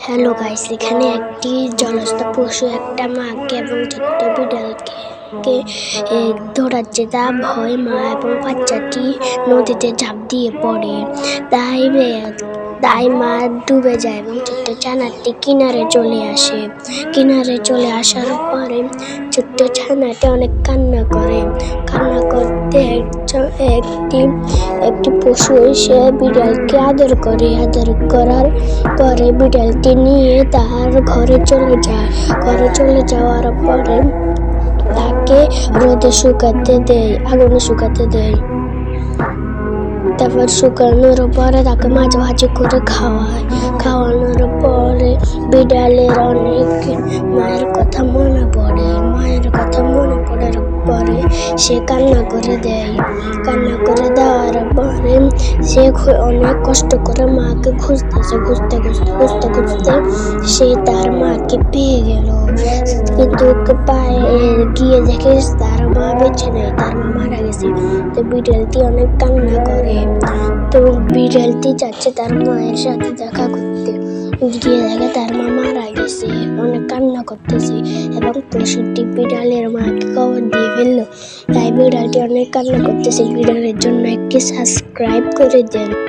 Hello guys, এখানে একটি জলস্থ পশু একটা মাকে এবং ছোট্ট বিড়ালকে দৌড়াচ্ছে। তা ভয় মা এবং বাচ্চাটি নদীতে ঝাঁপ দিয়ে পড়ে। তাই মা ডুবে যায় এবং ছোট্ট ছানাটি কিনারে চলে আসার পরে ছোট্ট ছানাটি অনেক কান্না করতে একটি পশু এসে বিড়ালকে আদর করার পরে বিড়ালটি নিয়ে তার ঘরে চলে যাওয়ার পরে তাকে রোদে আগুনে শুকাতে দেয়। তারপর শুকানোর পরে তাকে মাঝে মাঝে করে খাওয়ানোর পরে বিড়ালের অনেক মায়ের কথা মনে পড়ার পরে সে কান্না করে দেওয়ার পরে সে অনেক কষ্ট করে মাকে খুঁজতে সে তার মাকে পেয়ে গেল। কিন্তু গিয়ে দেখে তার মা বেঁচে নেই, তার মা মারা গেছে। তো বিড়ালটি অনেক কান্না করে। তো বিড়ালটি যাচ্ছে তার মায়ের সাথে দেখা করতে, গিয়ে দেখে তার মা মারা গেছে, অনেক কান্না করতেছে এবং পশুটি বিড়ালের মাকে কবর দিয়ে ফেললো। তাই বিড়ালটি অনেক কান্না করতেছে। বিড়ালের জন্য একটি সাবস্ক্রাইব করে দেন।